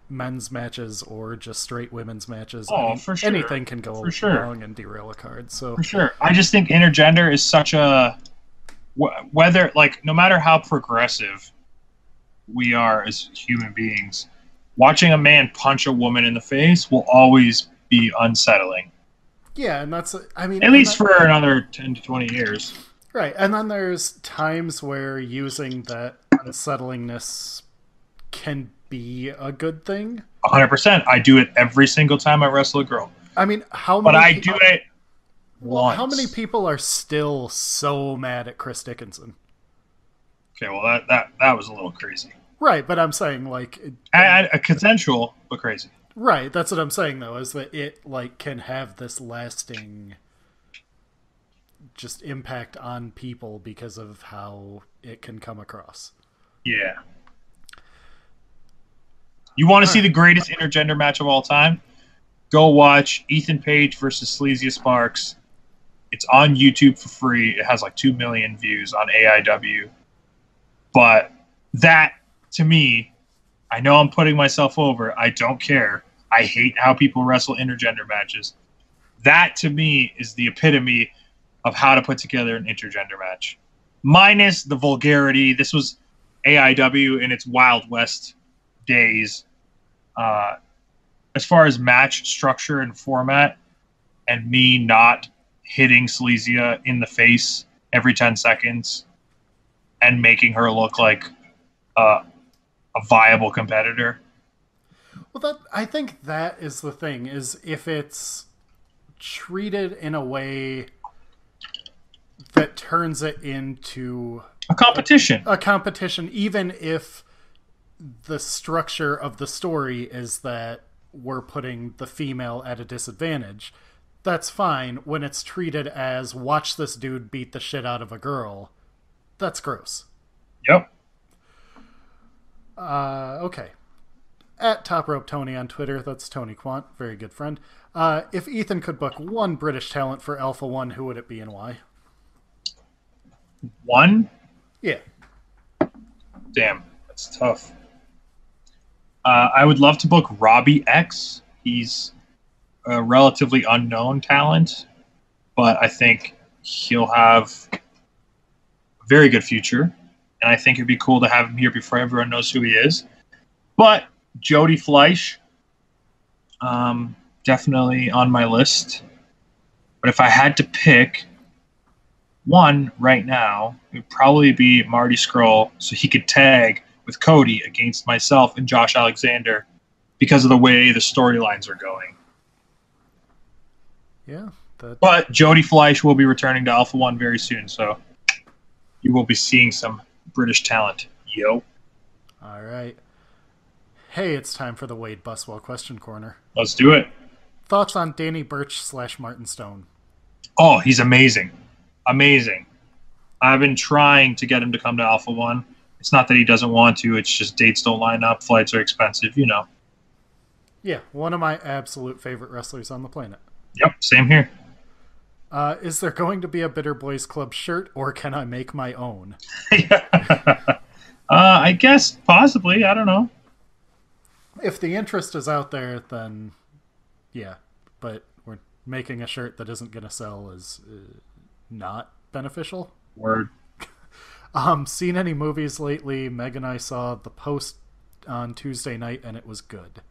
men's matches or just straight women's matches. Oh, for sure. Anything can go wrong and derail a card. So for sure, I just think intergender is such a whether, like, no matter how progressive we are as human beings, watching a man punch a woman in the face will always be unsettling. Yeah, and that's, I mean, at least for another 10 to 20 years. Right, and then there's times where using that unsettlingness can be a good thing. 100%. I do it every single time I wrestle a girl. I mean, But I do it once. How many people are still so mad at Chris Dickinson? Okay, well, that was a little crazy. Right, but I'm saying, like, a consensual, but crazy. Right, that's what I'm saying, though, is that it, like, can have this lasting just impact on people because of how it can come across. Yeah. You want to see the greatest intergender match of all time? Go watch Ethan Page versus Sleazy Sparks. It's on YouTube for free. It has like 2 million views on AIW. But that, to me, I know I'm putting myself over. I don't care. I hate how people wrestle intergender matches. That, to me, is the epitome of how to put together an intergender match. Minus the vulgarity. This was AIW in its Wild West days. As far as match structure and format, and me not hitting Sleazia in the face every 10 seconds and making her look like a viable competitor. Well, I think that is the thing, is if it's treated in a way that turns it into a competition. A competition, even if the structure of the story is that we're putting the female at a disadvantage, that's fine. When it's treated as, watch this dude beat the shit out of a girl, that's gross. Yep. Okay. At Top Rope Tony on Twitter, that's Tony Quant, very good friend. If Ethan could book one British talent for Alpha One, who would it be and why? One? Yeah. Damn, that's tough. I would love to book Robbie X. He's a relatively unknown talent, but I think he'll have a very good future. And I think it'd be cool to have him here before everyone knows who he is. But Jody Fleisch, definitely on my list. But if I had to pick one right now, it would probably be Marty Scurll, so he could tag with Cody against myself and Josh Alexander because of the way the storylines are going. Yeah. But Jody Fleisch will be returning to Alpha One very soon, so you will be seeing some British talent. Yo. All right. Hey, it's time for the Wade Buswell Question Corner. Let's do it. Thoughts on Danny Burch / Martin Stone? Oh, he's amazing. Amazing. I've been trying to get him to come to Alpha One. It's not that he doesn't want to. It's just dates don't line up. Flights are expensive, you know. Yeah, one of my absolute favorite wrestlers on the planet. Yep, same here. Is there going to be a Bitter Boys Club shirt, or can I make my own? I guess possibly. I don't know. If the interest is out there, then yeah. But we're making a shirt that isn't going to sell is not beneficial. Word. Seen any movies lately? Meg and I saw The Post on Tuesday night, and it was good.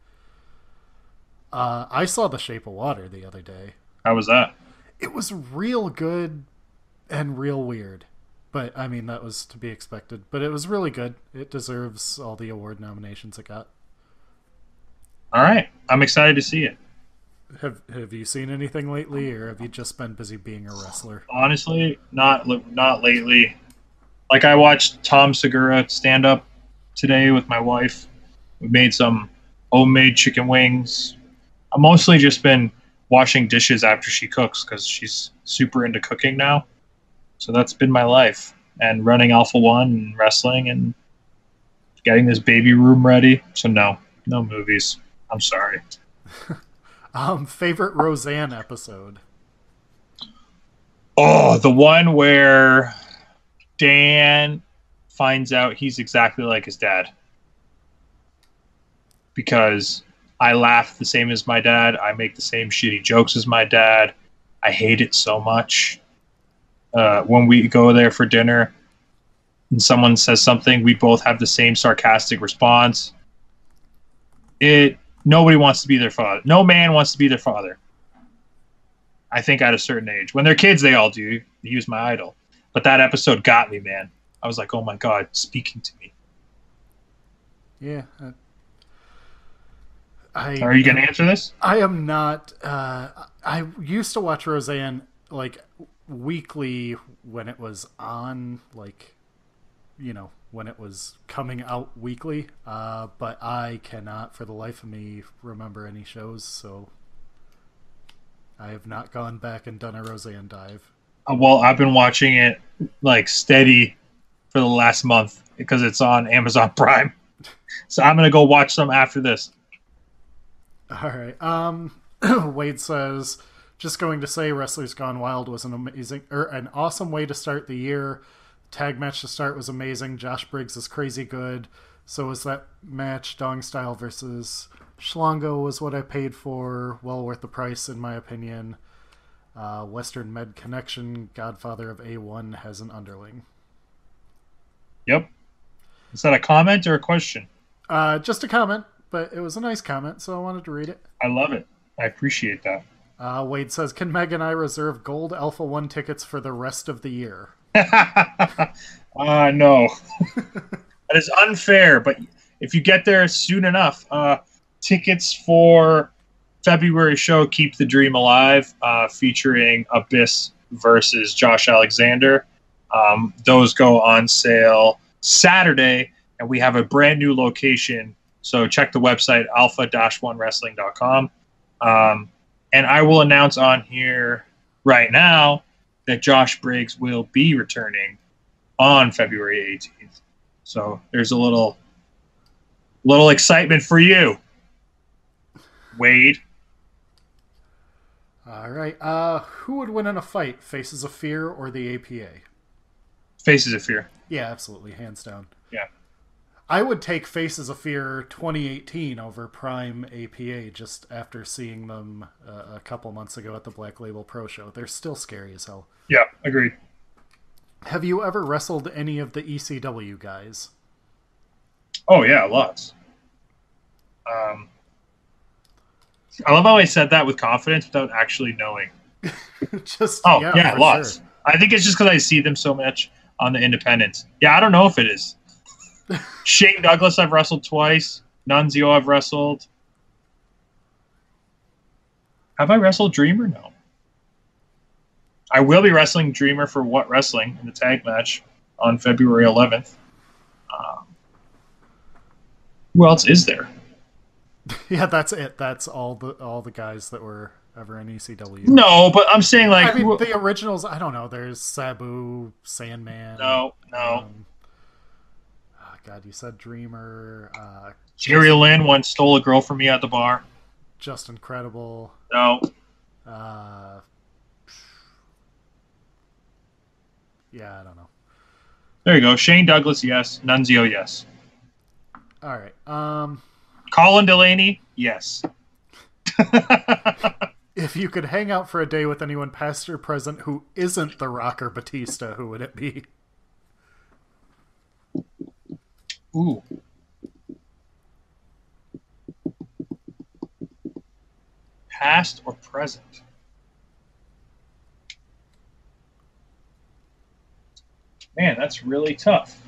I saw The Shape of Water the other day. How was that? It was real good and real weird. But, I mean, that was to be expected. But it was really good. It deserves all the award nominations it got. All right. I'm excited to see it. Have you seen anything lately, or have you just been busy being a wrestler? Honestly, not lately. Like, I watched Tom Segura stand up today with my wife. We made some homemade chicken wings. I've mostly just been washing dishes after she cooks because she's super into cooking now. So that's been my life. And running Alpha One and wrestling and getting this baby room ready. So no movies. I'm sorry. Favorite Roseanne episode? Oh, the one where Dan finds out he's exactly like his dad. Because I laugh the same as my dad. I make the same shitty jokes as my dad. I hate it so much. When we go there for dinner and someone says something, we both have the same sarcastic response. Nobody wants to be their father. No man wants to be their father. I think at a certain age. When they're kids, they all do. He was my idol. But that episode got me, man. I was like, oh my God, speaking to me. Yeah. Are you going to answer this? I am not. I used to watch Roseanne, like, weekly when it was on, like, you know, when it was coming out weekly. But I cannot, for the life of me, remember any shows, so I have not gone back and done a Roseanne dive. Well, I've been watching it, like, steady for the last month because it's on Amazon Prime. So I'm gonna go watch some after this. All right. Wade says, just going to say, Wrestlers Gone Wild was an awesome way to start the year. Tag match to start was amazing. Josh Briggs is crazy good. So was that match. Dong Style versus Schlongo was what I paid for. Well worth the price, in my opinion. Western Med Connection, Godfather of A1, has an underling. Yep. Is that a comment or a question? Just a comment, but it was a nice comment, so I wanted to read it. I love it. I appreciate that. Wade says, can Meg and I reserve gold Alpha 1 tickets for the rest of the year? No. That is unfair, but if you get there soon enough, tickets for February show Keep the Dream Alive, featuring Abyss versus Josh Alexander. Those go on sale Saturday, and we have a brand new location. So check the website, alpha-1wrestling.com. And I will announce on here right now that Josh Briggs will be returning on February 18th. So there's a little excitement for you, Wade. All right. Who would win in a fight, Faces of Fear or the APA? Faces of Fear. Yeah, absolutely. Hands down. Yeah. I would take Faces of Fear 2018 over Prime APA just after seeing them a couple months ago at the Black Label Pro Show. They're still scary as hell. Yeah, agreed. Have you ever wrestled any of the ECW guys? Oh, yeah, lots. I love how I said that with confidence without actually knowing. Yeah, lots. Sure. I think it's just because I see them so much on the independents. Yeah, I don't know if it is. Shane Douglas I've wrestled twice. Nunzio I've wrestled. Have I wrestled Dreamer? No. I will be wrestling Dreamer for What Wrestling in the tag match on February 11th. Who else is there? Yeah, that's it. That's all the guys that were ever in ECW. No, but I'm saying like... I mean, the originals, I don't know. There's Sabu, Sandman. No. God, you said Dreamer. Jerry Lynn once stole a girl from me at the bar. Just Incredible. No. Yeah, I don't know. There you go. Shane Douglas, yes. Nunzio, yes. All right. Colin Delaney, yes. If you could hang out for a day with anyone past or present who isn't The Rock or Batista, who would it be? Ooh. Past or present? Man, that's really tough.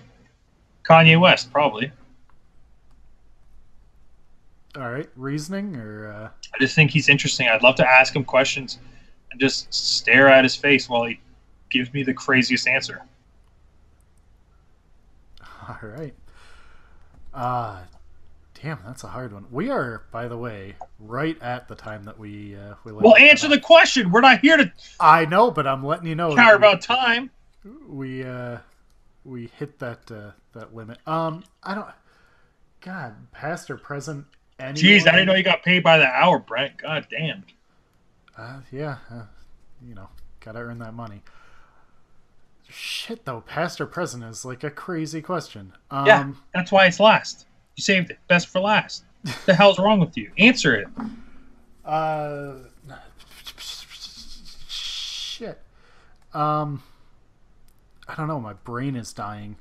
Kanye West, probably. All right. Reasoning or... I just think he's interesting. I'd love to ask him questions and just stare at his face while he gives me the craziest answer. All right. Damn, that's a hard one. We are, by the way, right at the time that we well, answer the question. We're not here to... I know, but I'm letting you know. Care about time. We hit that limit. I don't... God, past or present... Anyone? Jeez, I didn't know you got paid by the hour, Brent. God damn. Yeah, gotta earn that money. Shit, though, past or present is like a crazy question. Yeah, that's why it's last. You saved it. Best for last. What the hell's wrong with you? Answer it. Shit. I don't know. My brain is dying.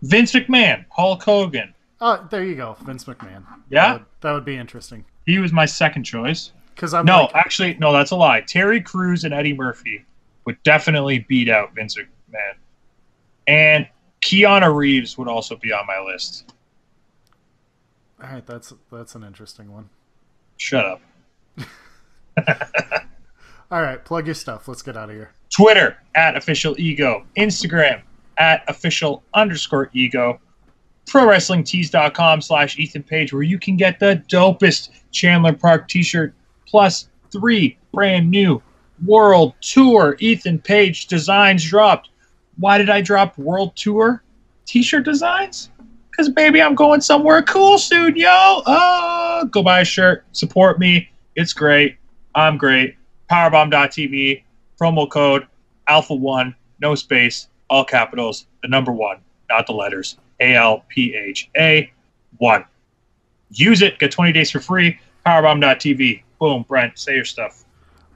Vince McMahon, Hulk Hogan. Oh, there you go, Vince McMahon. Yeah, that would be interesting. He was my second choice. Because actually, that's a lie. Terry Crews and Eddie Murphy would definitely beat out Vince McMahon, and Keanu Reeves would also be on my list. All right, that's an interesting one. Shut up. All right, plug your stuff. Let's get out of here. Twitter @officialego, Instagram @official_ego, ProWrestlingTees.com/Ethan Page, where you can get the dopest Chandler Park t-shirt plus 3 brand new World Tour Ethan Page designs dropped. Why did I drop World Tour t-shirt designs? Because, baby, I'm going somewhere cool soon, yo. Go buy a shirt. Support me. It's great. I'm great. Powerbomb.tv. Promo code Alpha1. No space. All capitals. The number 1. Not the letters. ALPHA 1. Use it. Get 20 days for free. Powerbomb.tv. Boom. Brent, say your stuff.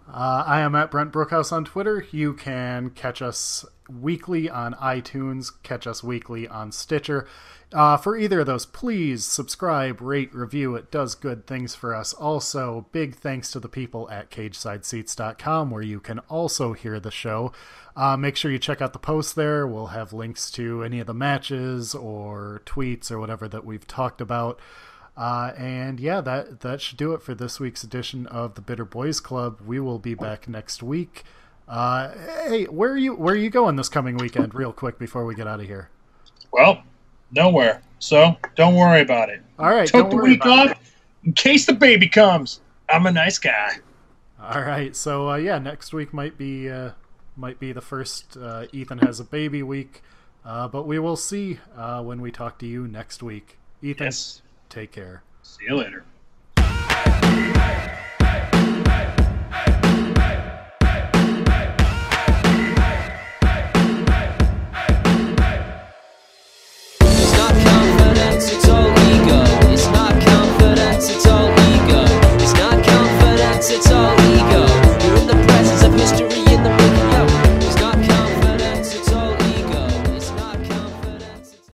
I am at Brent Brookhouse on Twitter. You can catch us weekly on iTunes, catch us weekly on Stitcher. For either of those, please subscribe, rate, review. It does good things for us. Also, big thanks to the people at CagesideSeats.com, where you can also hear the show. Make sure you check out the post there. We'll have links to any of the matches or tweets or whatever that we've talked about. And yeah, that should do it for this week's edition of the Bitter Boys Club. We will be back next week. Hey, where are you going this coming weekend, real quick, before we get out of here? Well, nowhere. So don't worry about it. All right. Took the week off in case the baby comes. I'm a nice guy. All right. So yeah, next week might be the first Ethan has a baby week, but we will see when we talk to you next week. Ethan, yes. Take care. See you later.